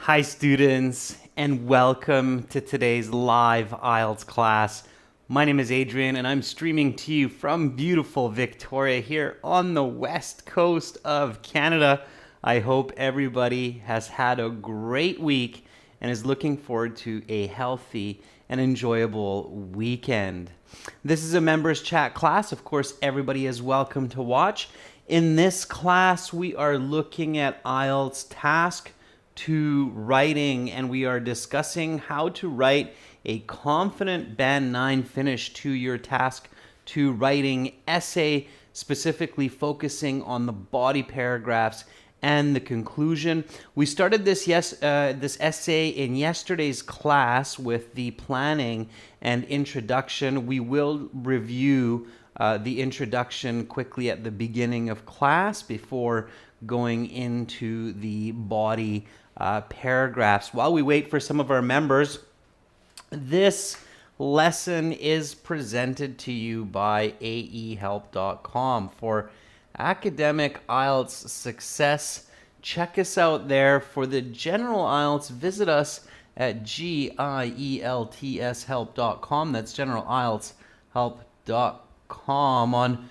Hi students, and welcome to today's live IELTS class. My name is Adrian and I'm streaming to you from beautiful Victoria here on the west coast of Canada. I hope everybody has had a great week and is looking forward to a healthy and enjoyable weekend. This is a members chat class. Of course, everybody is welcome to watch. In this class, we are looking at IELTS task 2 writing, and we are discussing how to write a confident Band 9 finish to your task 2 writing essay, specifically focusing on the body paragraphs and the conclusion. We started this essay in yesterday's class with the planning and introduction. We will review the introduction quickly at the beginning of class before going into the body paragraphs. While we wait for some of our members, this lesson is presented to you by aehelp.com. For academic IELTS success, check us out there. For the general IELTS, visit us at gieltshelp.com. That's generalieltshelp.com. On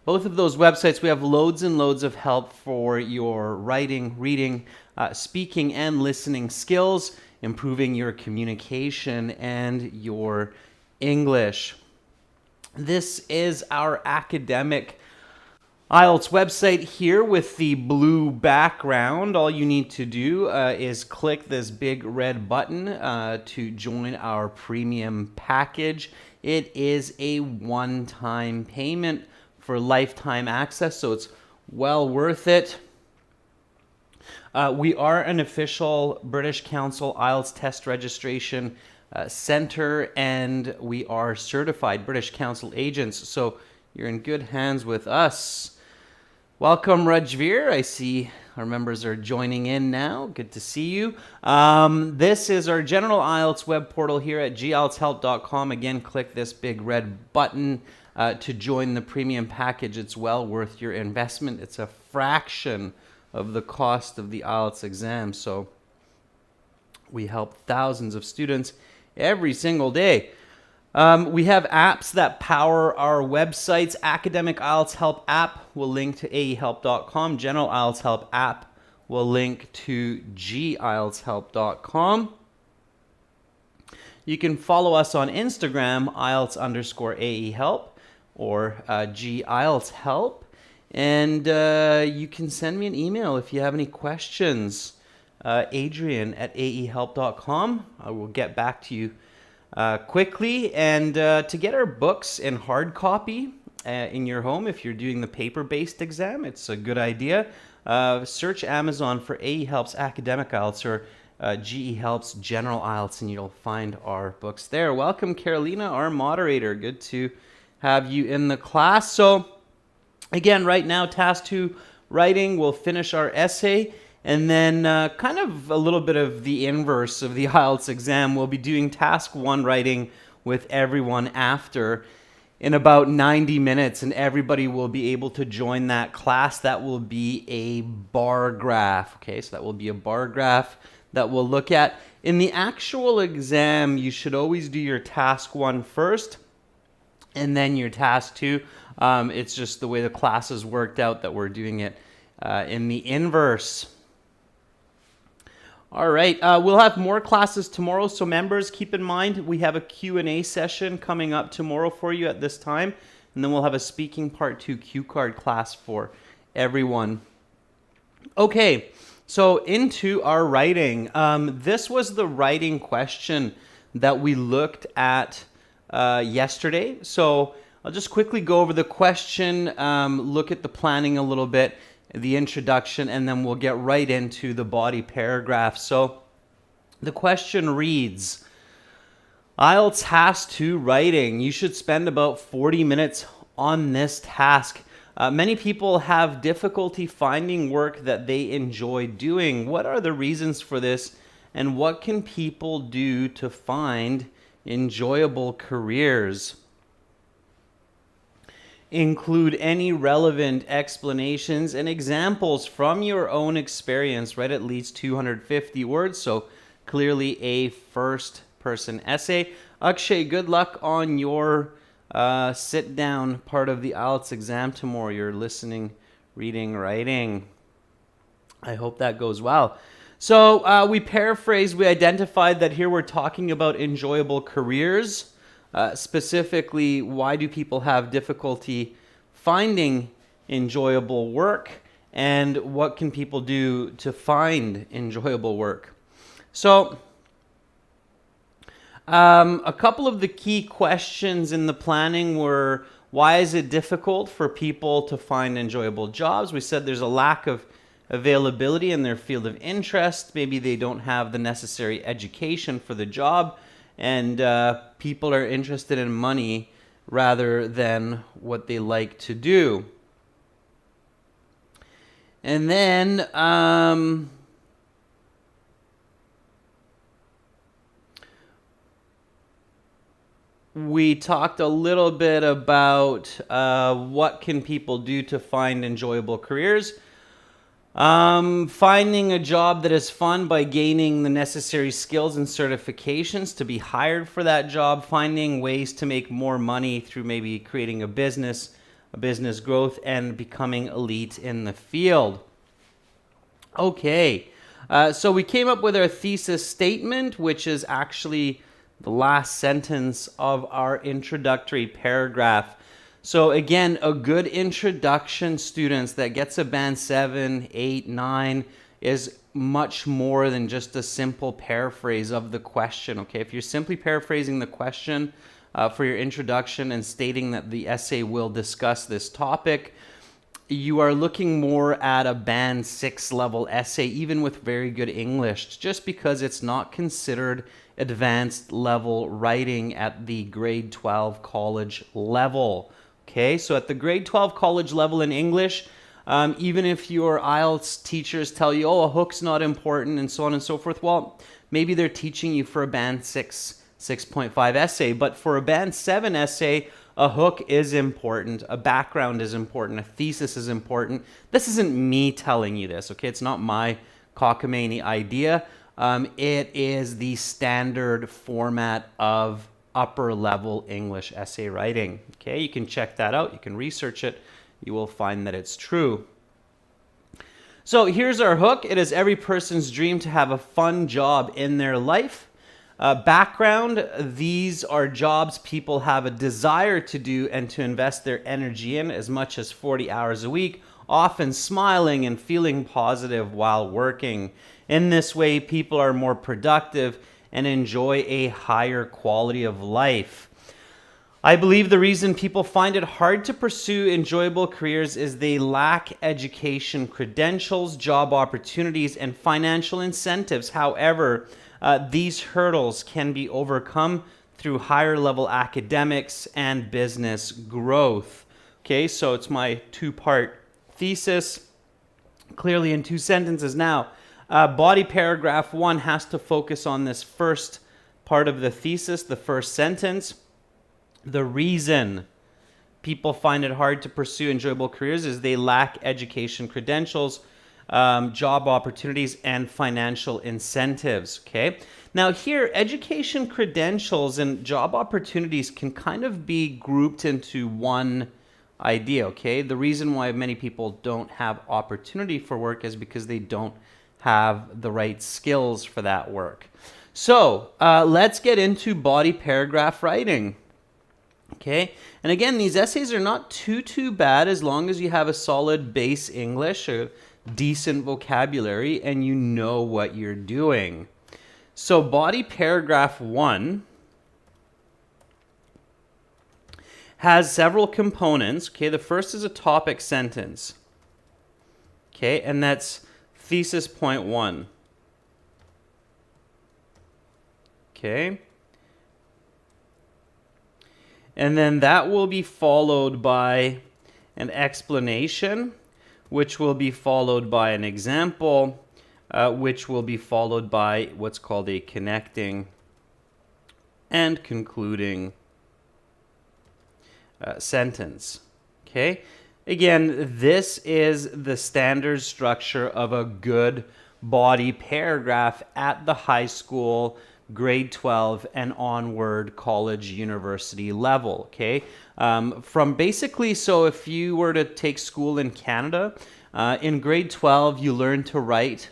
both of those websites, we have loads and loads of help for your writing, reading, speaking, and listening skills, improving your communication and your English. This is our academic IELTS website here with the blue background. All you need to do is click this big red button to join our premium package. It is a one-time payment for lifetime access, so it's well worth it. We are an official British Council IELTS test registration center, and we are certified British Council agents, so you're in good hands with us. Welcome, Rajveer. I see our members are joining in now. Good to see you. This is our general IELTS web portal here at gieltshelp.com. Again, click this big red button to join the premium package. It's well worth your investment. It's a fraction of the cost of the IELTS exam. So we help thousands of students every single day. We have apps that power our websites. Academic IELTS Help app will link to aehelp.com. General IELTS Help app will link to gieltshelp.com. You can follow us on Instagram, IELTS_AEHelp or GIELTSHelp. And you can send me an email if you have any questions. Adrian at aehelp.com. I will get back to you quickly. And to get our books in hard copy in your home, if you're doing the paper-based exam, it's a good idea. Search Amazon for AE Helps Academic IELTS or GE Helps General IELTS, and you'll find our books there. Welcome, Carolina, our moderator. Good to have you in the class. So again, right now, task 2 writing, we'll finish our essay, and then kind of a little bit of the inverse of the IELTS exam. We'll be doing task 1 writing with everyone after in about 90 minutes, and everybody will be able to join that class. That will be a bar graph. Okay, so that will be a bar graph that we'll look at. In the actual exam, you should always do your task 1 first, and then your task 2. It's just the way the class has worked out that we're doing it in the inverse. All right, we'll have more classes tomorrow, so members, keep in mind we have a Q&A session coming up tomorrow for you at this time, and then we'll have a speaking part 2 cue card class for everyone. Okay, so into our writing. This was the writing question that we looked at yesterday. So I'll just quickly go over the question, look at the planning a little bit, the introduction, and then we'll get right into the body paragraph. So the question reads, IELTS task 2 writing. You should spend about 40 minutes on this task. Many people have difficulty finding work that they enjoy doing. What are the reasons for this, and what can people do to find enjoyable careers? Include any relevant explanations and examples from your own experience. Write at least 250 words, so clearly a first-person essay. Akshay, good luck on your sit-down part of the IELTS exam tomorrow. Your listening, reading, writing. I hope that goes well. So we paraphrased, we identified that here we're talking about enjoyable careers. Specifically, why do people have difficulty finding enjoyable work, and what can people do to find enjoyable work? So a couple of the key questions in the planning were, why is it difficult for people to find enjoyable jobs? We said there's a lack of availability in their field of interest. Maybe they don't have the necessary education for the job, and people are interested in money rather than what they like to do. And then we talked a little bit about what can people do to find enjoyable careers. Finding a job that is fun by gaining the necessary skills and certifications to be hired for that job. Finding ways to make more money through maybe creating a business growth, and becoming elite in the field. Okay, so we came up with our thesis statement, which is actually the last sentence of our introductory paragraph. So again, a good introduction, students, that gets a band 7, 8, 9 is much more than just a simple paraphrase of the question, okay? If you're simply paraphrasing the question for your introduction and stating that the essay will discuss this topic, you are looking more at a band 6 level essay, even with very good English, just because it's not considered advanced level writing at the grade 12 college level. Okay, so at the grade 12 college level in English, even if your IELTS teachers tell you, oh, a hook's not important and so on and so forth, well, maybe they're teaching you for a band 6, 6.5 essay, but for a band 7 essay, a hook is important, a background is important, a thesis is important. This isn't me telling you this, okay? It's not my cockamamie idea. It is the standard format of upper level English essay writing. Okay, you can check that out. You can research it. You will find that it's true. So here's our hook. It is every person's dream to have a fun job in their life. Background, these are jobs people have a desire to do and to invest their energy in as much as 40 hours a week, often smiling and feeling positive while working. In this way, people are more productive and enjoy a higher quality of life. I believe the reason people find it hard to pursue enjoyable careers is they lack education credentials, job opportunities, and financial incentives. However, these hurdles can be overcome through higher level academics and business growth. Okay, so it's my two-part thesis, clearly in 2 sentences now. Body paragraph 1 has to focus on this first part of the thesis, the first sentence. The reason people find it hard to pursue enjoyable careers is they lack education credentials, job opportunities, and financial incentives, okay? Now here, education credentials and job opportunities can kind of be grouped into one idea, okay? The reason why many people don't have opportunity for work is because they don't have the right skills for that work. So let's get into body paragraph writing. Okay, and again, these essays are not too bad as long as you have a solid base English, a decent vocabulary, and you know what you're doing. So body paragraph 1 has several components. Okay, the first is a topic sentence. Okay, and that's thesis point 1. Okay. And then that will be followed by an explanation, which will be followed by an example, which will be followed by what's called a connecting and concluding sentence. Okay. Again, this is the standard structure of a good body paragraph at the high school, grade 12, and onward college, university level. Okay. From basically, so if you were to take school in Canada, in grade 12, you learn to write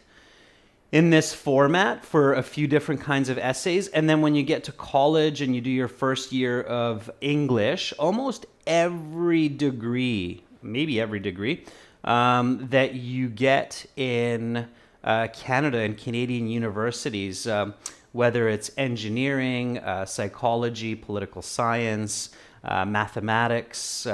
in this format for a few different kinds of essays. And then when you get to college and you do your first year of English, almost every degree, maybe every degree, that you get in Canada and Canadian universities, whether it's engineering, psychology, political science, mathematics,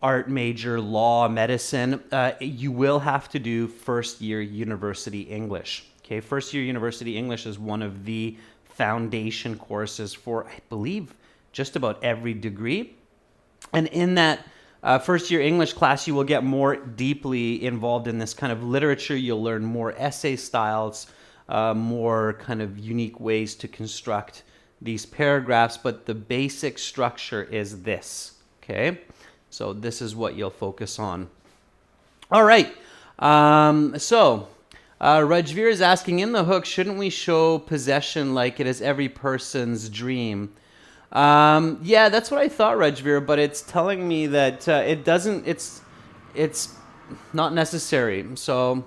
art major, law, medicine, you will have to do first year university English. Okay, first year university English is one of the foundation courses for, I believe, just about every degree. And in that first year English class, you will get more deeply involved in this kind of literature. You'll learn more essay styles, more kind of unique ways to construct these paragraphs, but the basic structure is this, okay? So this is what you'll focus on. All right. Rajveer is asking, in the hook, shouldn't we show possession like it is every person's dream? Yeah, that's what I thought, Rajveer, but it's telling me that it doesn't, it's not necessary. So,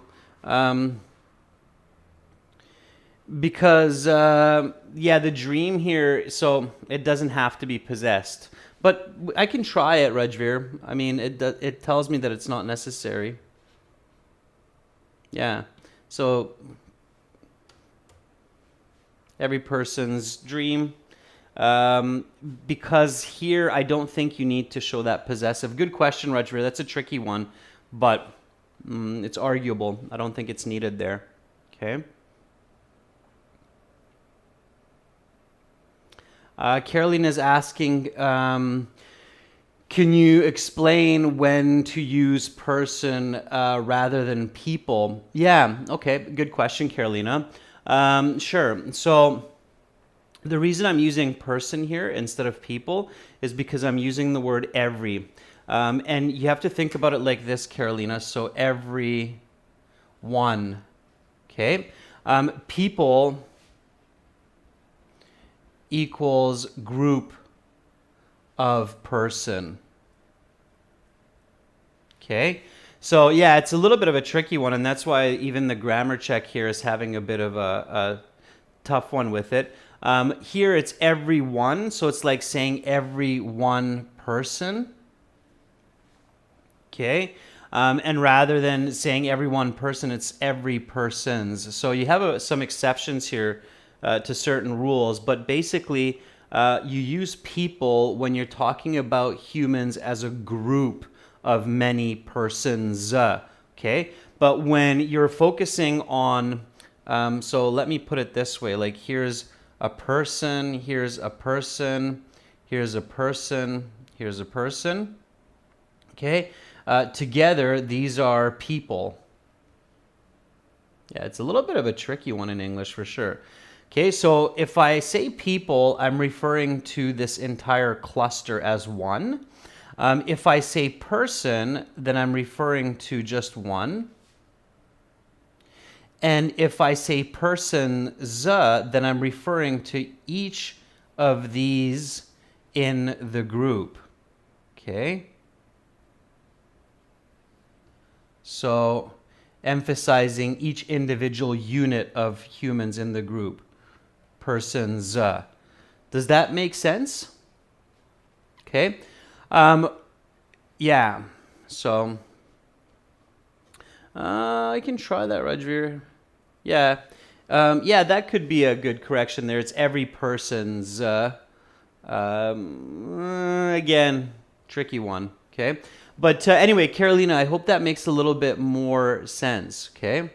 because, yeah, the dream here, so it doesn't have to be possessed. But I can try it, Rajveer. I mean, it tells me that it's not necessary. Yeah. So every person's dream. Because here I don't think you need to show that possessive. Good question, Rajveer. That's a tricky one, but it's arguable. I don't think it's needed there. Okay. Caroline is asking, can you explain when to use person rather than people? Yeah, okay, good question, Carolina. Sure. So the reason I'm using person here instead of people is because I'm using the word every. And you have to think about it like this, Carolina. So every one, okay? People equals group of person. Okay, so yeah, it's a little bit of a tricky one, and that's why even the grammar check here is having a bit of a tough one with it. Here it's every one, so it's like saying every one person. Okay, and rather than saying every one person, it's every persons. So you have some exceptions here to certain rules, but basically you use people when you're talking about humans as a group of many persons, okay? But when you're focusing on, so let me put it this way, like here's a person, here's a person, here's a person, here's a person, okay? Together, these are people. Yeah, it's a little bit of a tricky one in English for sure. Okay, so if I say people, I'm referring to this entire cluster as one. If I say person, then I'm referring to just one. And if I say persons, then I'm referring to each of these in the group. Okay? So emphasizing each individual unit of humans in the group. Persons. Does that make sense? Okay. Yeah. So I can try that, Rajveer. Yeah. Yeah, that could be a good correction there. It's every person's. Again, tricky one. Okay. But anyway, Carolina, I hope that makes a little bit more sense. Okay.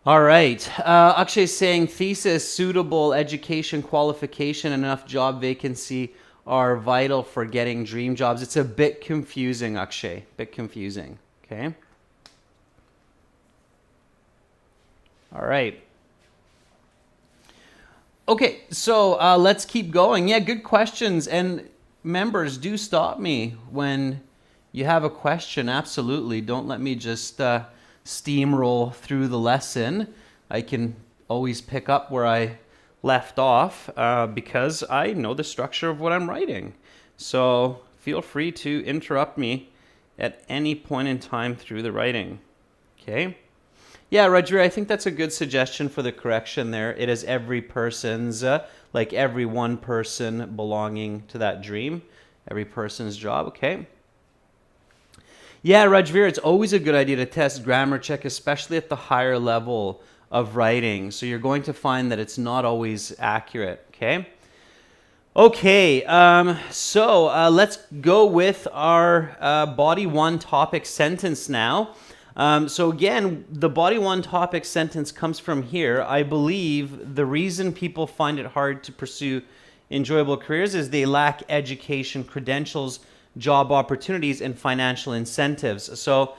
All right. Akshay is saying thesis, suitable education, qualification, and enough job vacancy are vital for getting dream jobs. It's a bit confusing, Akshay. Bit confusing. Okay. All right. Okay, so let's keep going. Yeah, good questions. And members, do stop me when you have a question. Absolutely. Don't let me just steamroll through the lesson. I can always pick up where I left off because I know the structure of what I'm writing. So feel free to interrupt me at any point in time through the writing. Okay? Yeah, Roger, I think that's a good suggestion for the correction there. It is every person's, like every one person belonging to that dream, every person's job, okay? Yeah, Rajveer, it's always a good idea to test grammar check, especially at the higher level of writing. So you're going to find that it's not always accurate, okay? Okay, so let's go with our body one topic sentence now. So again, the body one topic sentence comes from here. I believe the reason people find it hard to pursue enjoyable careers is they lack education, credentials, job opportunities, and financial incentives. So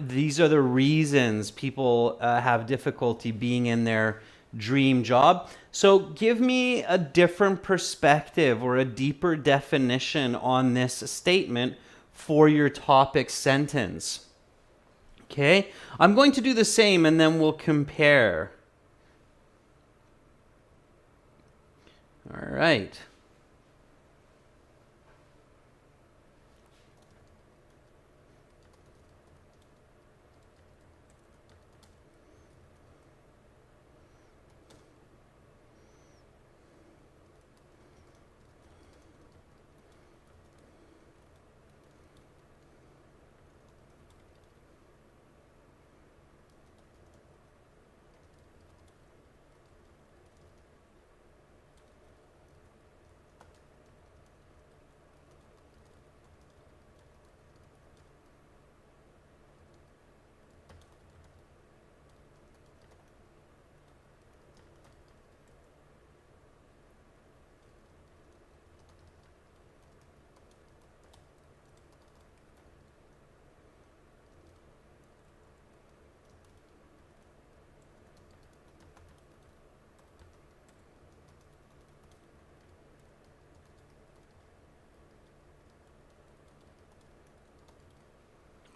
these are the reasons people have difficulty being in their dream job. So give me a different perspective or a deeper definition on this statement for your topic sentence. Okay, I'm going to do the same and then we'll compare. All right.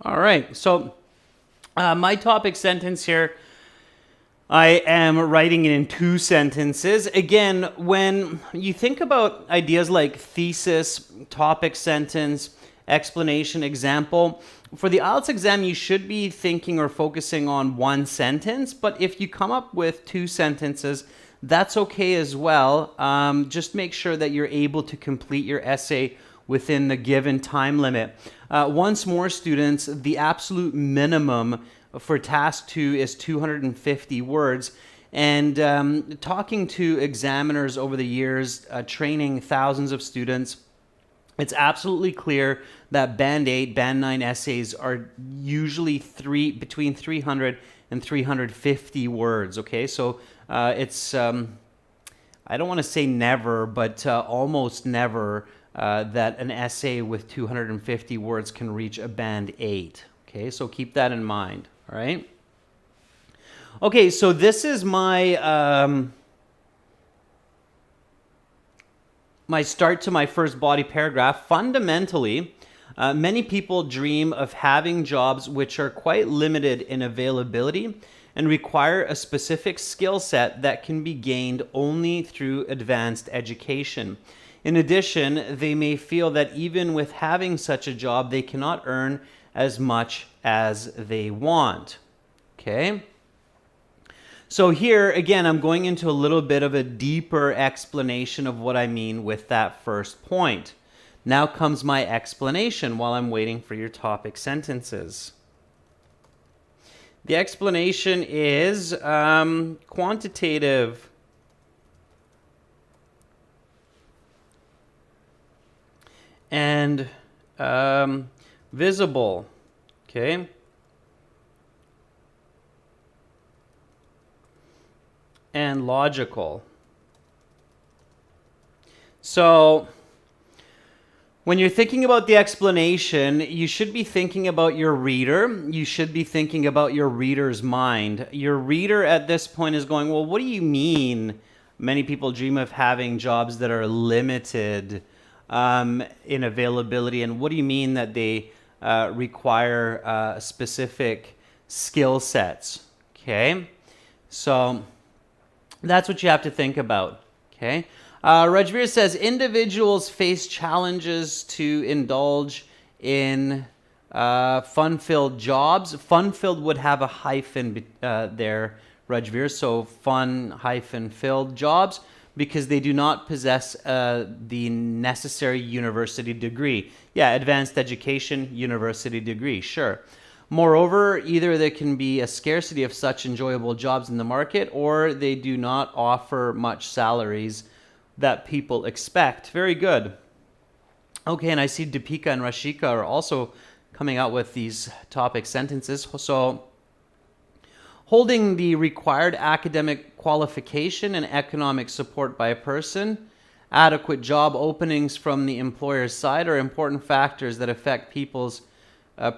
All right, so my topic sentence here, I am writing it in two sentences. Again, when you think about ideas like thesis, topic sentence, explanation, example, for the IELTS exam, you should be thinking or focusing on one sentence, but if you come up with two sentences, that's okay as well. Just make sure that you're able to complete your essay within the given time limit. Once more, students, the absolute minimum for task 2 is 250 words. And talking to examiners over the years, training thousands of students, it's absolutely clear that Band 8, Band 9 essays are usually between 300 and 350 words, okay? So it's, I don't want to say never, but almost never that an essay with 250 words can reach a Band 8. Okay, so keep that in mind, all right? Okay, so this is my my start to my first body paragraph. Fundamentally, many people dream of having jobs which are quite limited in availability and require a specific skill set that can be gained only through advanced education. In addition, they may feel that even with having such a job, they cannot earn as much as they want. Okay? So here, again, I'm going into a little bit of a deeper explanation of what I mean with that first point. Now comes my explanation while I'm waiting for your topic sentences. The explanation is quantitative and visible, okay? And logical. So when you're thinking about the explanation, you should be thinking about your reader. You should be thinking about your reader's mind. Your reader at this point is going, well, what do you mean Many people dream of having jobs that are limited in availability. And what do you mean that they require specific skill sets? Okay, so that's what you have to think about. Okay, Rajveer says individuals face challenges to indulge in fun-filled jobs. Fun-filled would have a hyphen there, Rajveer, so fun-filled jobs, because they do not possess the necessary university degree. Yeah, advanced education, university degree, sure. Moreover, either there can be a scarcity of such enjoyable jobs in the market, or they do not offer much salaries that people expect. Very good. Okay, and I see Deepika and Rashika are also coming out with these topic sentences. So, holding the required academic qualification and economic support by a person, adequate job openings from the employer's side are important factors that affect people's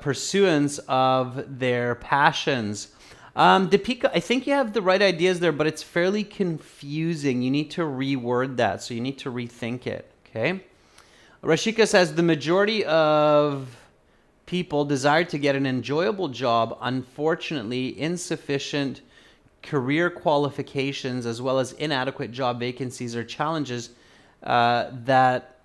pursuance of their passions. Deepika, I think you have the right ideas there, but it's fairly confusing. You need to reword that, so you need to rethink it, okay? Rashika says the majority of people desire to get an enjoyable job. Unfortunately, insufficient career qualifications as well as inadequate job vacancies are challenges that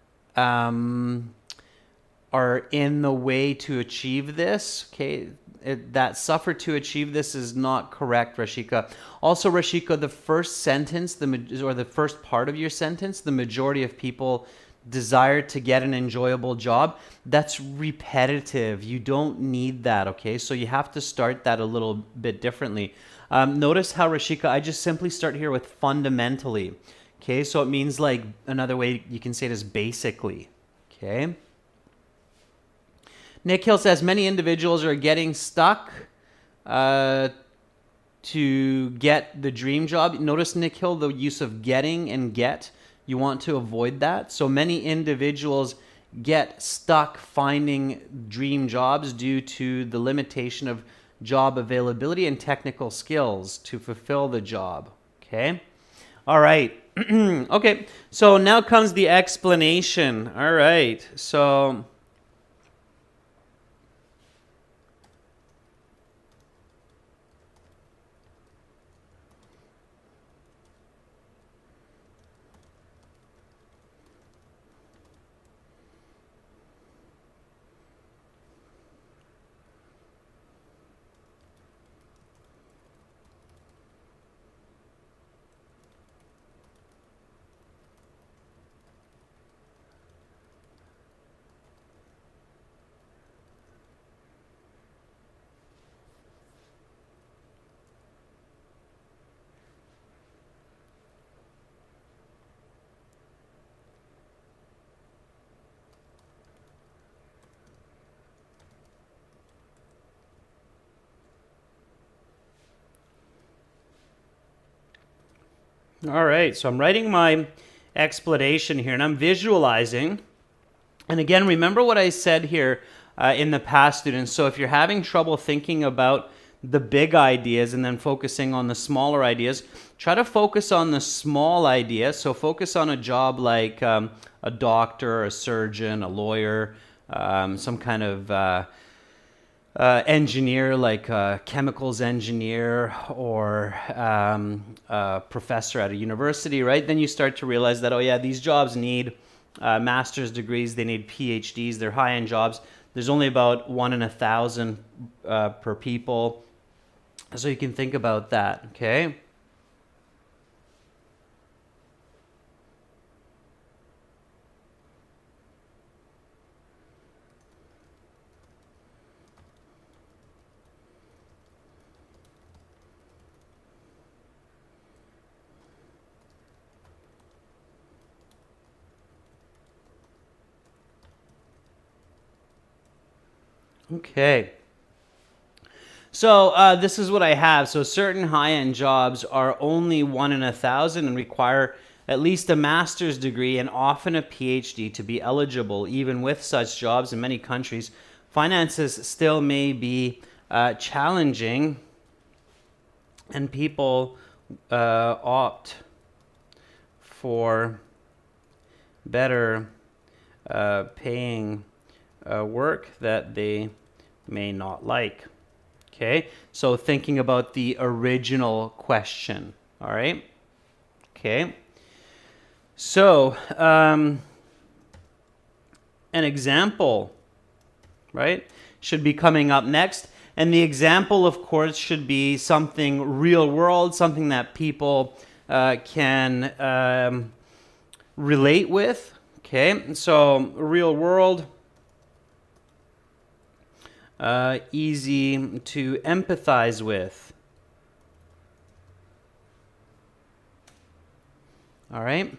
are in the way to achieve this. Okay, that suffer to achieve this is not correct, Rashika. Also, Rashika, the first sentence, or the first part of your sentence, the majority of people desire to get an enjoyable job, that's repetitive. You don't need that, okay? So you have to start that a little bit differently. Notice how, Rashika, I just simply start here with fundamentally. Okay, so it means, like, another way you can say it is basically. Okay. Nick Hill says many individuals are getting stuck to get the dream job. Notice, Nick Hill, the use of getting and get. You want to avoid that. So many individuals get stuck finding dream jobs due to the limitation of job availability and technical skills to fulfill the job. Okay. All right. Okay. So now comes the explanation. All right. So all right, so I'm writing my explanation here and I'm visualizing. And again, remember what I said here in the past, students. So if you're having trouble thinking about the big ideas and then focusing on the smaller ideas, try to focus on the small idea. So focus on a job like a doctor, a surgeon, a lawyer, some kind of engineer, like a chemicals engineer or a professor at a university, right? Then you start to realize that, oh yeah, these jobs need master's degrees, they need PhDs, they're high-end jobs. There's only about 1 in 1,000 per people. So you can think about that, okay? Okay. So this is what I have. So certain high-end jobs are only 1 in 1,000 and require at least a master's degree and often a PhD to be eligible. Even with such jobs in many countries, finances still may be challenging and people opt for better paying work that they may not like. Okay, so thinking about the original question. All right. Okay. So an example, right, should be coming up next. And the example, of course, should be something real world, something that people can relate with. Okay, so real world, easy to empathize with. All right.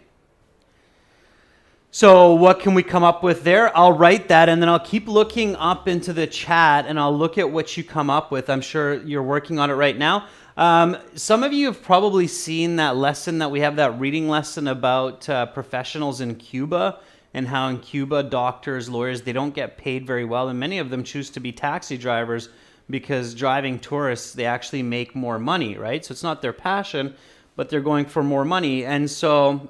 So what can we come up with there? I'll write that and then I'll keep looking up into the chat and I'll look at what you come up with. I'm sure you're working on it right now. Some of you have probably seen that lesson that we have, that reading lesson about professionals in Cuba and how in Cuba doctors, lawyers, they don't get paid very well, and many of them choose to be taxi drivers because driving tourists, they actually make more money, right? So it's not their passion, but they're going for more money. And so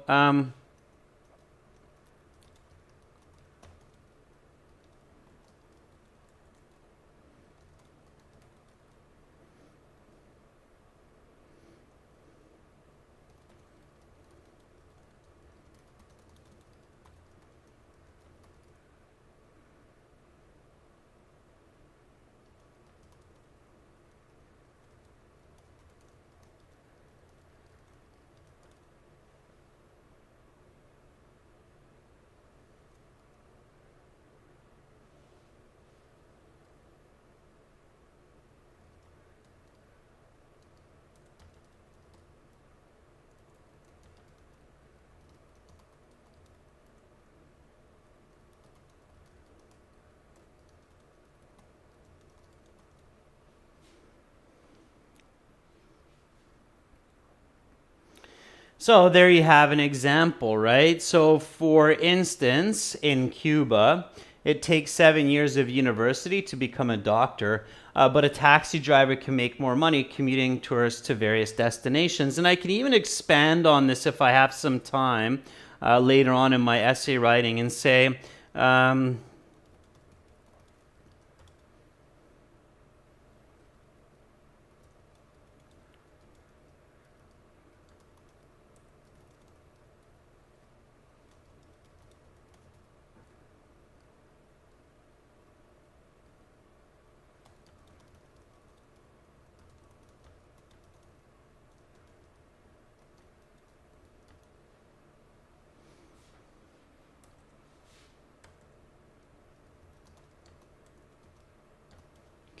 so there you have an example, right? So for instance, in Cuba, it takes 7 years of university to become a doctor, but a taxi driver can make more money commuting tourists to various destinations. And I can even expand on this if I have some time later on in my essay writing and say,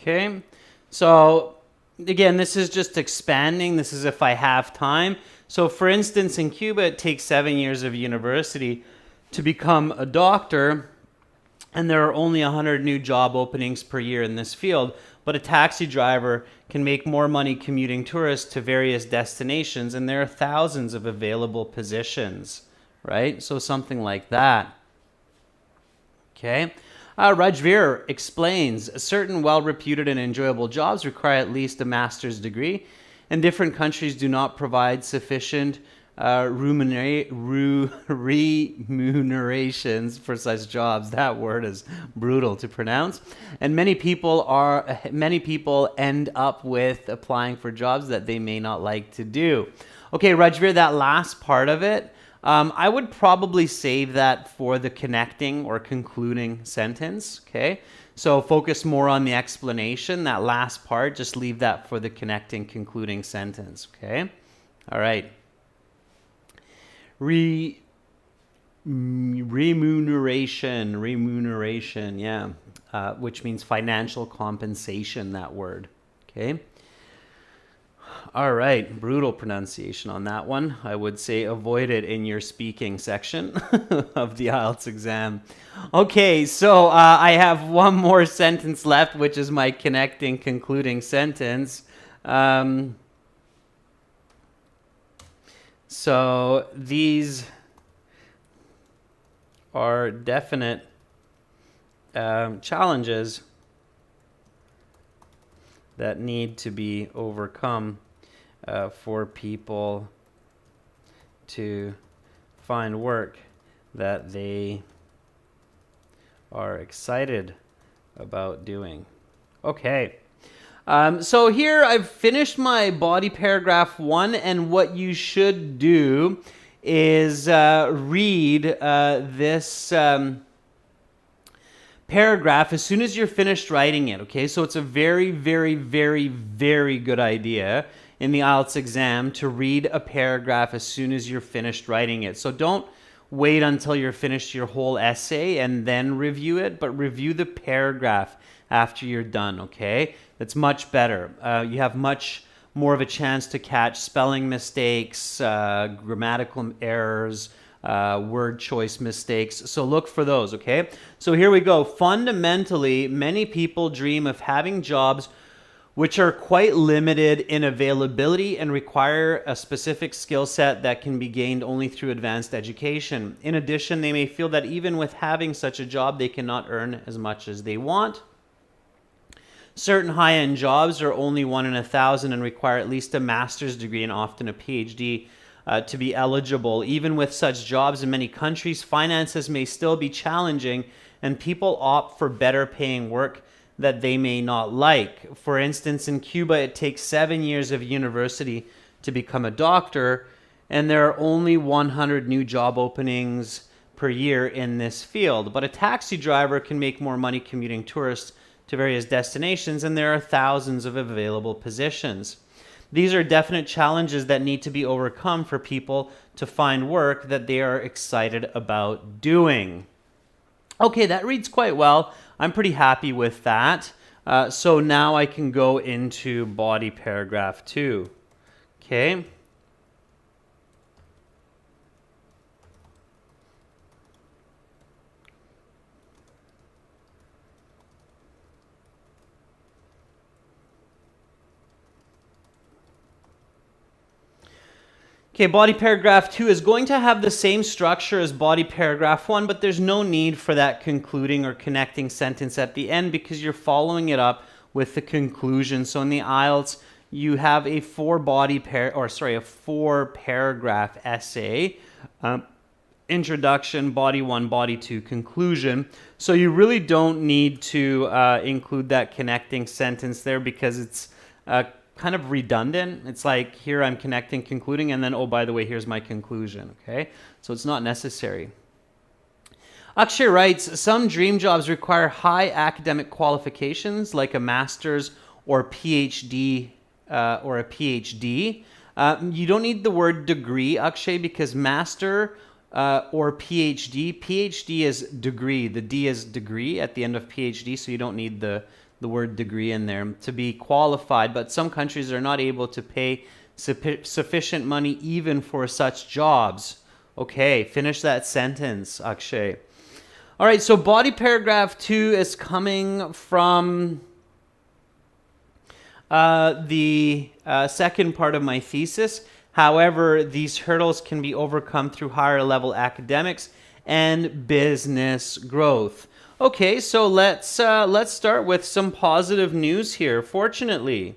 okay, so again, this is just expanding. This is if I have time. So for instance, in Cuba, it takes 7 years of university to become a doctor, and there are only 100 new job openings per year in this field. But a taxi driver can make more money commuting tourists to various destinations, and there are thousands of available positions, right? So something like that. Okay. Rajveer explains, certain well-reputed and enjoyable jobs require at least a master's degree, and different countries do not provide sufficient remunerations for such jobs. That word is brutal to pronounce. And many people end up with applying for jobs that they may not like to do. Okay, Rajveer, that last part of it, I would probably save that for the connecting or concluding sentence, okay? So focus more on the explanation. That last part, just leave that for the connecting, concluding sentence, okay? All right. Remuneration, yeah, which means financial compensation, that word, okay? All right, brutal pronunciation on that one. I would say avoid it in your speaking section of the IELTS exam. Okay, so I have one more sentence left, which is my connecting, concluding sentence. So these are definite challenges that need to be overcome for people to find work that they are excited about doing. Okay. So here I've finished my body paragraph 1, and what you should do is read this paragraph as soon as you're finished writing it, okay? So it's a very, very, very, very good idea in the IELTS exam to read a paragraph as soon as you're finished writing it. So don't wait until you're finished your whole essay and then review it, but review the paragraph after you're done, okay? That's much better. You have much more of a chance to catch spelling mistakes, grammatical errors, word choice mistakes. So look for those, okay? So here we go. Fundamentally, many people dream of having jobs which are quite limited in availability and require a specific skill set that can be gained only through advanced education. In addition, they may feel that even with having such a job, they cannot earn as much as they want. Certain high-end jobs are only 1 in 1,000 and require at least a master's degree and often a PhD to be eligible. Even with such jobs in many countries, finances may still be challenging and people opt for better paying work that they may not like. For instance, in Cuba, it takes 7 years of university to become a doctor, and there are only 100 new job openings per year in this field. But a taxi driver can make more money commuting tourists to various destinations, and there are thousands of available positions. These are definite challenges that need to be overcome for people to find work that they are excited about doing. Okay, that reads quite well. I'm pretty happy with that. So now I can go into body paragraph 2. Okay. Okay, body paragraph 2 is going to have the same structure as body paragraph 1, but there's no need for that concluding or connecting sentence at the end because you're following it up with the conclusion. So in the IELTS, you have a 4-paragraph essay. Introduction, body 1, body 2, conclusion. So you really don't need to include that connecting sentence there because it's kind of redundant. It's like here I'm connecting, concluding, and then, oh, by the way, here's my conclusion, okay? So it's not necessary. Akshay writes, some dream jobs require high academic qualifications like a master's or PhD or a PhD. You don't need the word degree, Akshay, because master or PhD is degree. The D is degree at the end of PhD, so you don't need the word degree in there to be qualified, but some countries are not able to pay sufficient money even for such jobs. Okay, finish that sentence, Akshay. All right, so body paragraph 2 is coming from the second part of my thesis. However, these hurdles can be overcome through higher level academics and business growth. Okay, so let's start with some positive news here. Fortunately,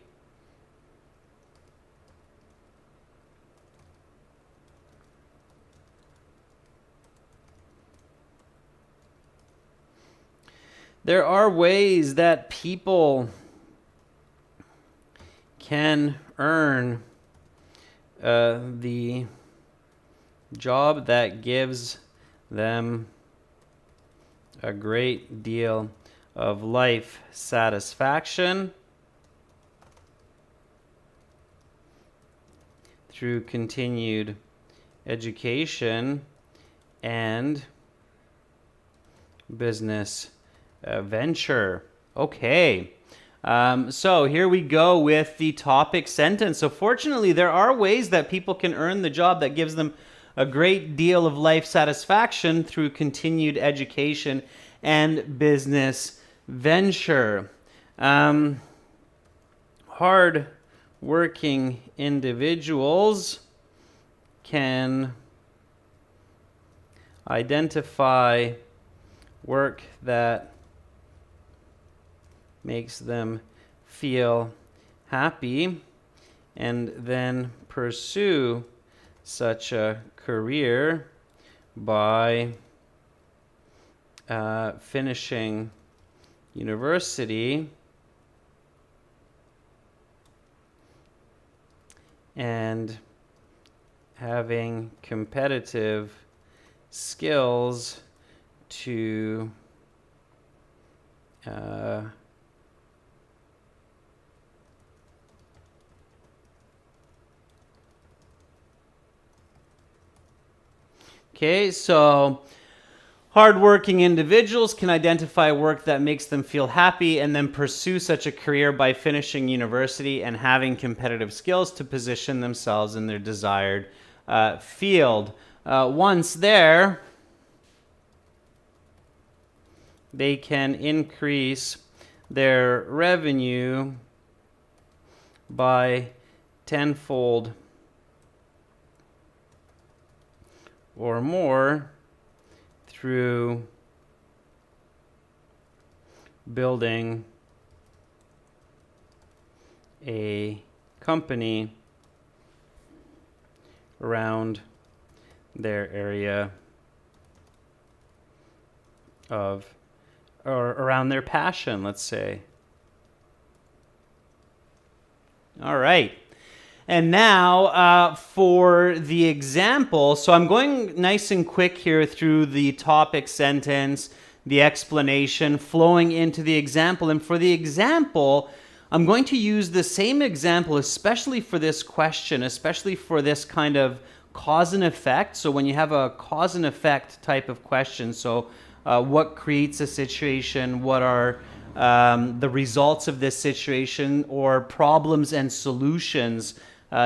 there are ways that people can earn the job that gives them a great deal of life satisfaction through continued education and business venture. Okay. So here we go with the topic sentence. So fortunately, there are ways that people can earn the job that gives them a great deal of life satisfaction through continued education and business venture. Hard-working individuals can identify work that makes them feel happy and then pursue such a career by finishing university and having competitive skills to okay, so hardworking individuals can identify work that makes them feel happy and then pursue such a career by finishing university and having competitive skills to position themselves in their desired field. Once there, they can increase their revenue by tenfold or more through building a company around their area of, or around their passion, let's say. All right. And now for the example, so I'm going nice and quick here through the topic sentence, the explanation, flowing into the example. And for the example, I'm going to use the same example, especially for this question, especially for this kind of cause and effect. So when you have a cause and effect type of question, so what creates a situation, what are the results of this situation, or problems and solutions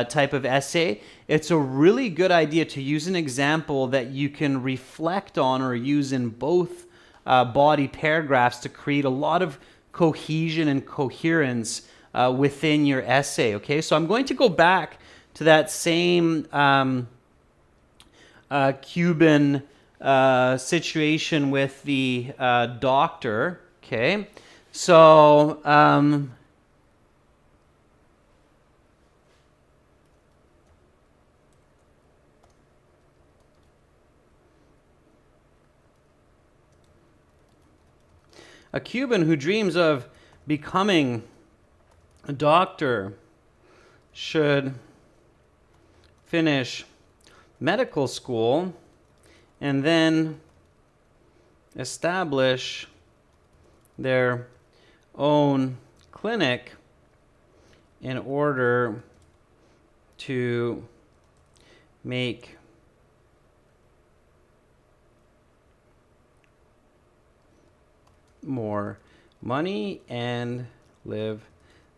type of essay, it's a really good idea to use an example that you can reflect on or use in both body paragraphs to create a lot of cohesion and coherence within your essay. Okay, so I'm going to go back to that same Cuban situation with the doctor. Okay, so a Cuban who dreams of becoming a doctor should finish medical school and then establish their own clinic in order to make more money and live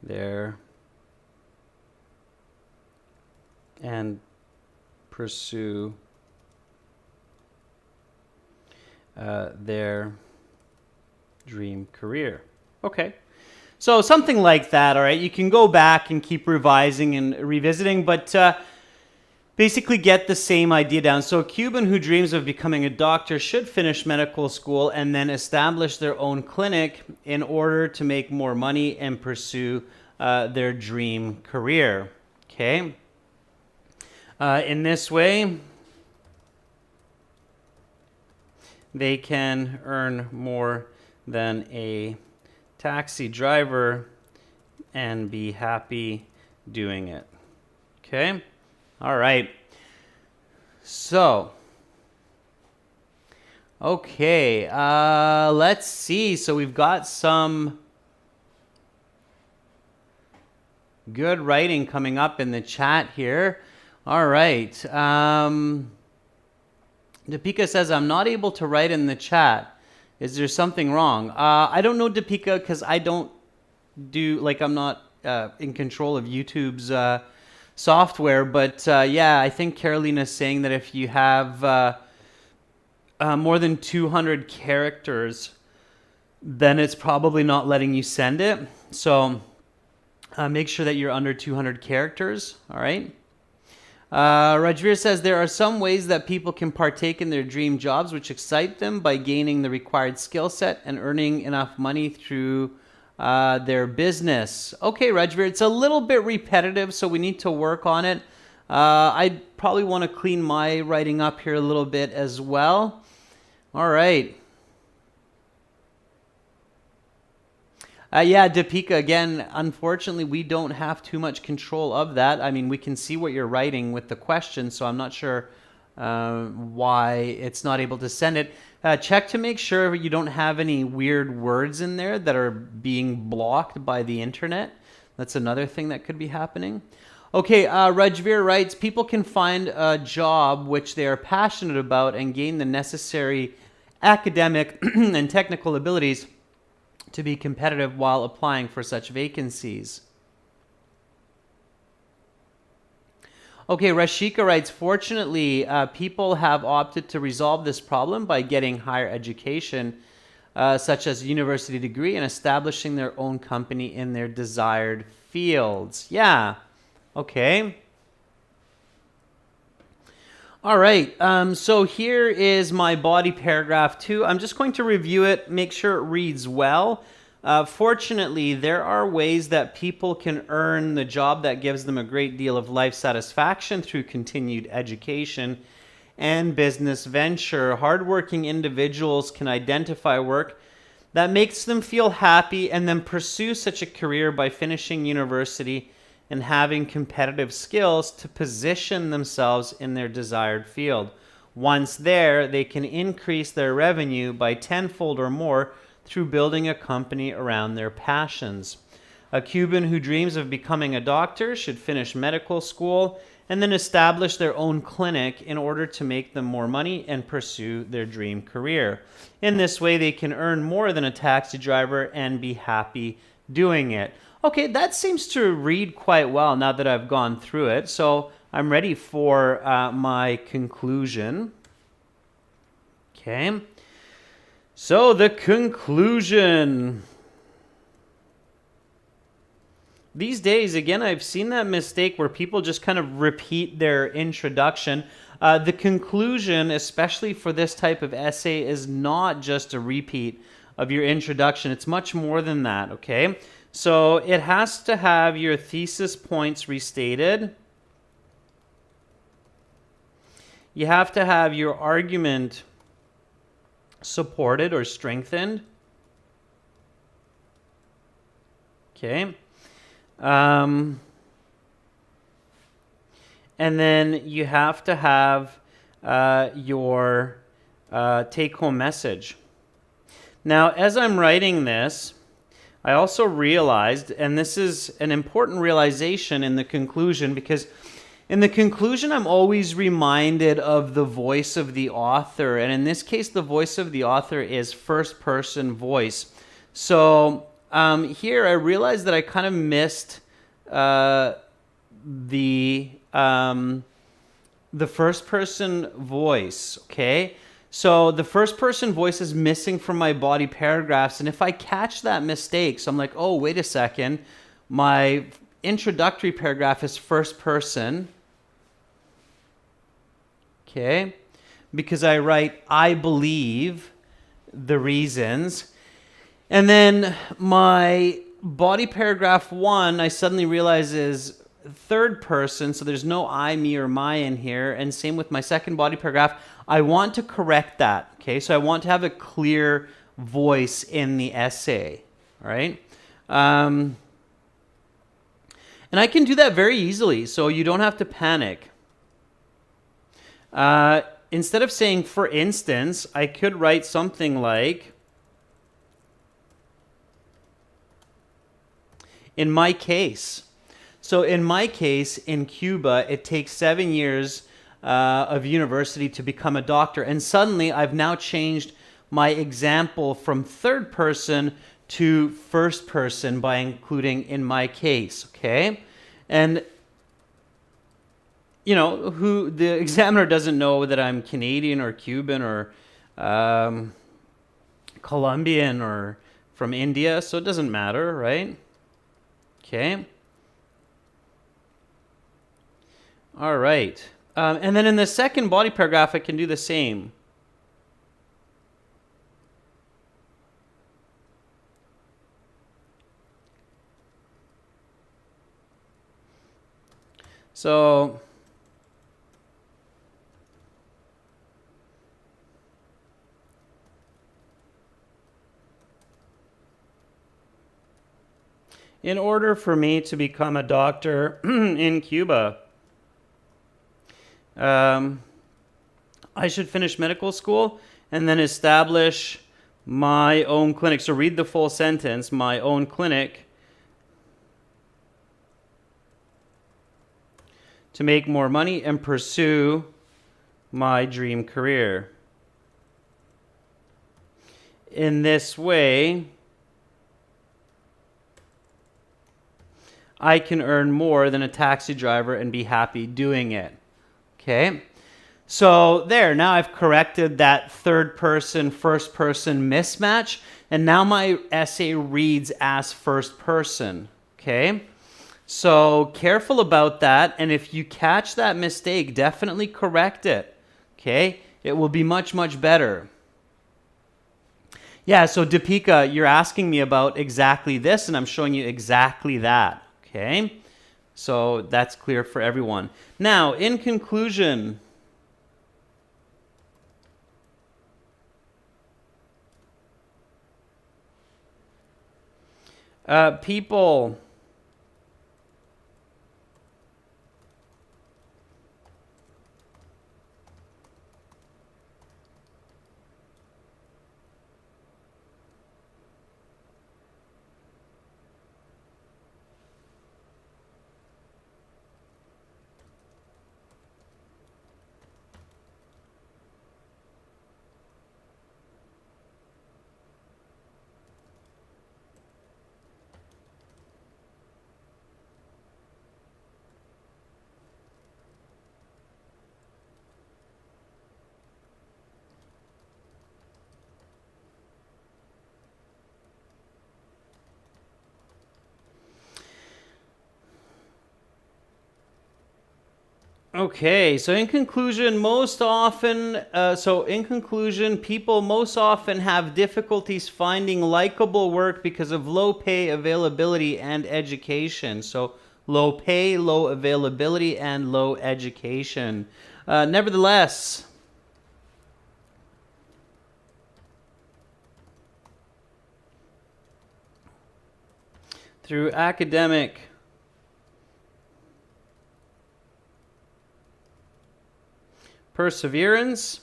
there and pursue their dream career. Okay, so something like that. All right, you can go back and keep revising and revisiting, but basically get the same idea down. So a Cuban who dreams of becoming a doctor should finish medical school and then establish their own clinic in order to make more money and pursue their dream career. Okay. In this way, they can earn more than a taxi driver and be happy doing it. Okay? All right. So, okay, let's see. So we've got some good writing coming up in the chat here. All right. Deepika says, I'm not able to write in the chat. Is there something wrong? I don't know, Deepika, because I don't do, like, I'm not in control of YouTube's software. But yeah, I think Carolina is saying that if you have more than 200 characters, then it's probably not letting you send it. So make sure that you're under 200 characters. All right. Rajveer says there are some ways that people can partake in their dream jobs which excite them by gaining the required skill set and earning enough money through their business. Okay, Rajveer, it's a little bit repetitive, so we need to work on it. I'd probably want to clean my writing up here a little bit as well. All right. Yeah, Deepika, again, unfortunately, we don't have too much control of that. I mean, we can see what you're writing with the question, so I'm not sure why it's not able to send it. Check to make sure you don't have any weird words in there that are being blocked by the internet. That's another thing that could be happening. Okay, Rajveer writes, people can find a job which they are passionate about and gain the necessary academic and technical abilities to be competitive while applying for such vacancies. Okay, Rashika writes, fortunately, people have opted to resolve this problem by getting higher education, such as a university degree, and establishing their own company in their desired fields. Yeah, okay. All right, so here is my body paragraph 2. I'm just going to review it, make sure it reads well. Fortunately, there are ways that people can earn the job that gives them a great deal of life satisfaction through continued education and business venture. Hardworking individuals can identify work that makes them feel happy and then pursue such a career by finishing university and having competitive skills to position themselves in their desired field. Once there, they can increase their revenue by tenfold or more through building a company around their passions. A Cuban who dreams of becoming a doctor should finish medical school and then establish their own clinic in order to make them more money and pursue their dream career. In this way, they can earn more than a taxi driver and be happy doing it. Okay, that seems to read quite well now that I've gone through it. So I'm ready for my conclusion. Okay. So the conclusion. These days, again, I've seen that mistake where people just kind of repeat their introduction. The conclusion, especially for this type of essay, is not just a repeat of your introduction. It's much more than that, okay? So it has to have your thesis points restated. You have to have your argument supported or strengthened. Okay. And then you have to have your take-home message. Now, as I'm writing this, I also realized, and this is an important realization in the conclusion, because in the conclusion, I'm always reminded of the voice of the author. And in this case, the voice of the author is first-person voice. So here I realized that I kind of missed the first-person voice, okay? So the first-person voice is missing from my body paragraphs. And if I catch that mistake, so I'm like, oh, wait a second, my introductory paragraph is first-person. Okay, because I write, I believe the reasons. And then my body paragraph 1, I suddenly realize is third person, so there's no I, me, or my in here. And same with my second body paragraph. I want to correct that, okay? So I want to have a clear voice in the essay, all right? And I can do that very easily, so you don't have to panic. Instead of saying, for instance, I could write something like, in my case. So in my case, in Cuba, it takes 7 years of university to become a doctor. And suddenly, I've now changed my example from third person to first person by including in my case, okay? And you know, who the examiner doesn't know that I'm Canadian or Cuban or Colombian or from India, so it doesn't matter, right? Okay. All right. And then in the second body paragraph, I can do the same. So in order for me to become a doctor in Cuba, I should finish medical school and then establish my own clinic. So read the full sentence, my own clinic, to make more money and pursue my dream career. In this way, I can earn more than a taxi driver and be happy doing it. Okay? So there, now I've corrected that third person, first person mismatch, and now my essay reads as first person. Okay? So careful about that, and if you catch that mistake, definitely correct it. Okay? It will be much, much better. Yeah, so Deepika, you're asking me about exactly this, and I'm showing you exactly that. Okay? So that's clear for everyone. Now, in conclusion, people Okay, so in conclusion, people most often have difficulties finding likable work because of low pay, availability, and education. So low pay, low availability, and low education. Nevertheless, through academic perseverance,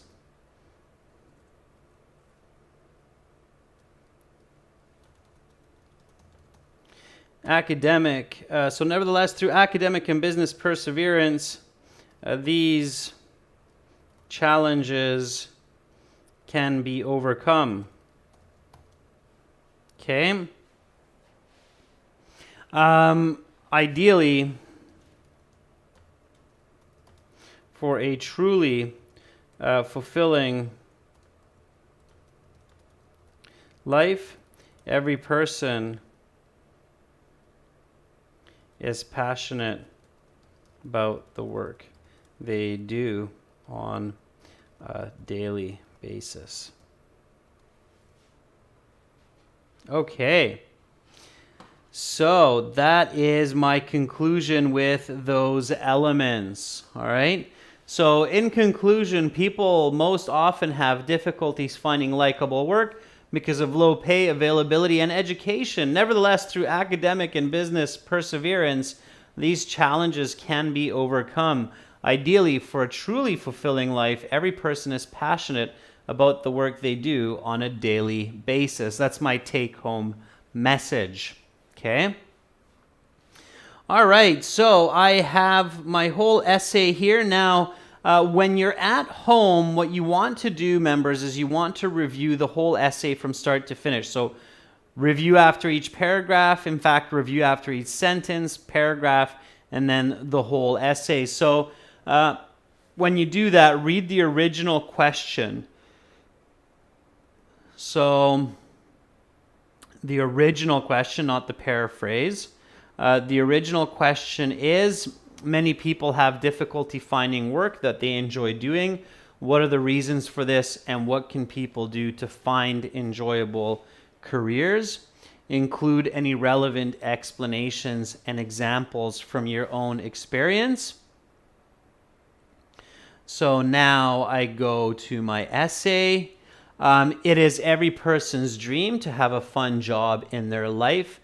nevertheless, through academic and business perseverance, these challenges can be overcome. Okay? Ideally, for a truly fulfilling life, every person is passionate about the work they do on a daily basis. Okay. So that is my conclusion with those elements. All right. So in conclusion, people most often have difficulties finding likable work because of low pay, availability, and education. Nevertheless, through academic and business perseverance, these challenges can be overcome. Ideally, for a truly fulfilling life, every person is passionate about the work they do on a daily basis. That's my take-home message. Okay? All right, so I have my whole essay here. Now, when you're at home, what you want to do, members, is you want to review the whole essay from start to finish. So review after each paragraph. In fact, review after each sentence, paragraph, and then the whole essay. So when you do that, read the original question. So the original question, not the paraphrase. The original question is, many people have difficulty finding work that they enjoy doing. What are the reasons for this, and what can people do to find enjoyable careers? Include any relevant explanations and examples from your own experience. So now I go to my essay. It is every person's dream to have a fun job in their life.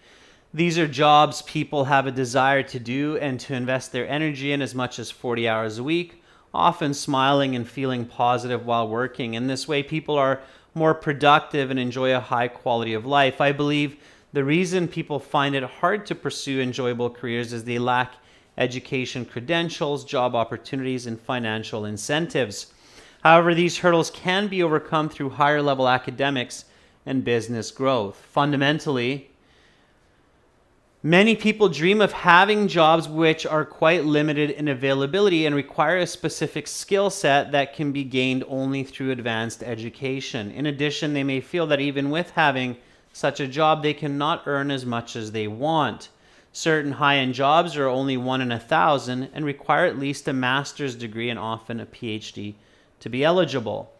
These are jobs people have a desire to do and to invest their energy in as much as 40 hours a week, often smiling and feeling positive while working. In this way, people are more productive and enjoy a high quality of life. I believe the reason people find it hard to pursue enjoyable careers is they lack education credentials, job opportunities, and financial incentives. However, these hurdles can be overcome through higher level academics and business growth. Fundamentally, many people dream of having jobs which are quite limited in availability and require a specific skill set that can be gained only through advanced education. In addition, they may feel that even with having such a job, they cannot earn as much as they want. Certain high-end jobs are only 1 in 1,000 and require at least a master's degree and often a PhD to be eligible.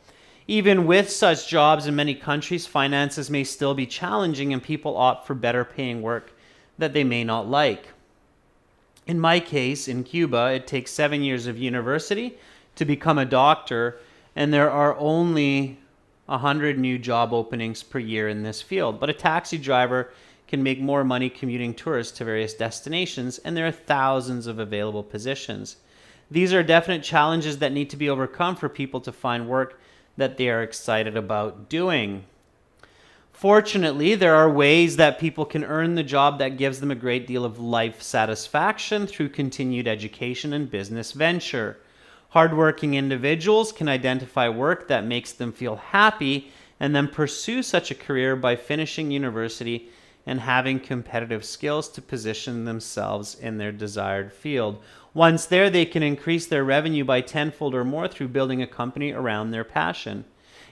Even with such jobs in many countries, finances may still be challenging and people opt for better paying work that they may not like. In my case, in Cuba, it takes 7 years of university to become a doctor, and there are only 100 new job openings per year in this field. But a taxi driver can make more money commuting tourists to various destinations, and there are thousands of available positions. These are definite challenges that need to be overcome for people to find work that they are excited about doing. Fortunately, there are ways that people can earn the job that gives them a great deal of life satisfaction through continued education and business venture. Hardworking individuals can identify work that makes them feel happy and then pursue such a career by finishing university and having competitive skills to position themselves in their desired field. Once there, they can increase their revenue by tenfold or more through building a company around their passion.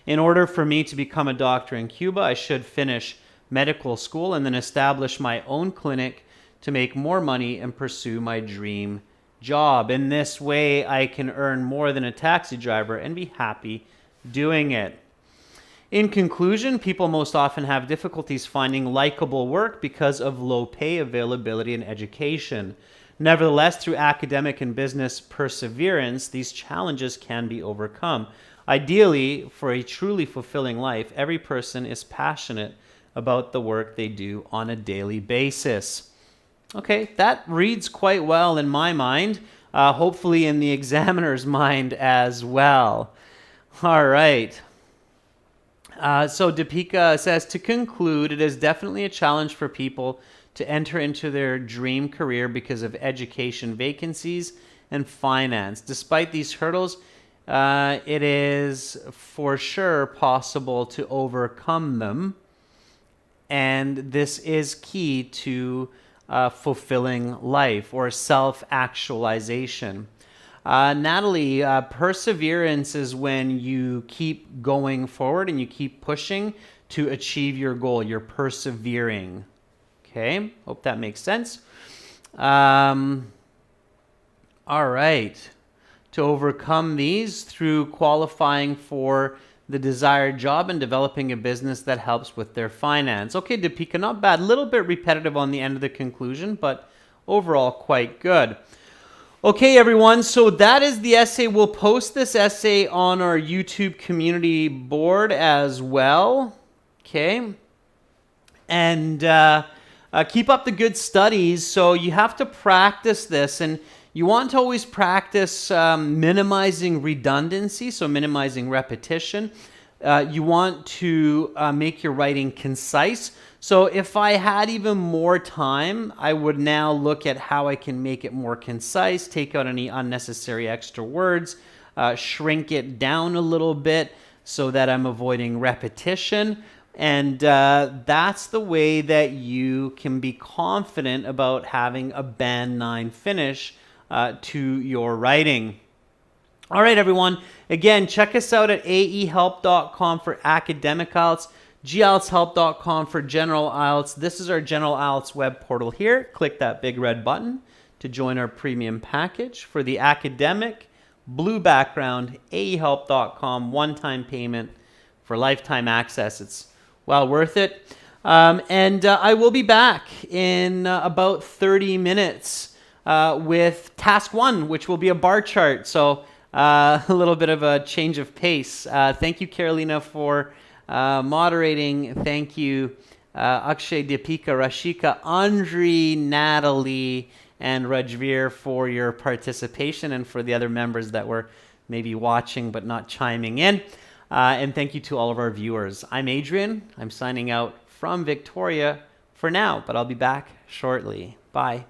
In order for me to become a doctor in Cuba, I should finish medical school and then establish my own clinic to make more money and pursue my dream job. In this way, I can earn more than a taxi driver and be happy doing it. In conclusion, people most often have difficulties finding likable work because of low pay, availability, and education. Nevertheless, through academic and business perseverance, these challenges can be overcome. Ideally, for a truly fulfilling life, every person is passionate about the work they do on a daily basis. Okay, that reads quite well in my mind, hopefully in the examiner's mind as well. All right. So Deepika says, to conclude, it is definitely a challenge for people to enter into their dream career because of education vacancies and finance. Despite these hurdles, it is for sure possible to overcome them. And this is key to fulfilling life or self-actualization. Natalie, perseverance is when you keep going forward and you keep pushing to achieve your goal. You're persevering. Okay, hope that makes sense. All right. To overcome these through qualifying for the desired job and developing a business that helps with their finance. Okay, Deepika, not bad. A little bit repetitive on the end of the conclusion, but overall quite good. Okay, everyone, so that is the essay. We'll post this essay on our YouTube community board as well. Okay. And keep up the good studies. So you have to practice this, and you want to always practice minimizing redundancy, so minimizing repetition. You want to make your writing concise. So if I had even more time, I would now look at how I can make it more concise, take out any unnecessary extra words, shrink it down a little bit so that I'm avoiding repetition. And that's the way that you can be confident about having a Band 9 finish to your writing. All right, everyone. Again, check us out at aehelp.com for academic IELTS, glshelp.com for general IELTS. This is our general IELTS web portal here. Click that big red button to join our premium package. For the academic, blue background, aehelp.com, one-time payment for lifetime access. It's well worth it. And I will be back in about 30 minutes with task 1, which will be a bar chart. So a little bit of a change of pace. Thank you, Carolina, for moderating. Thank you, Akshay, Deepika, Rashika, Andri, Natalie, and Rajveer for your participation, and for the other members that were maybe watching but not chiming in. And thank you to all of our viewers. I'm Adrian. I'm signing out from Victoria for now, but I'll be back shortly. Bye.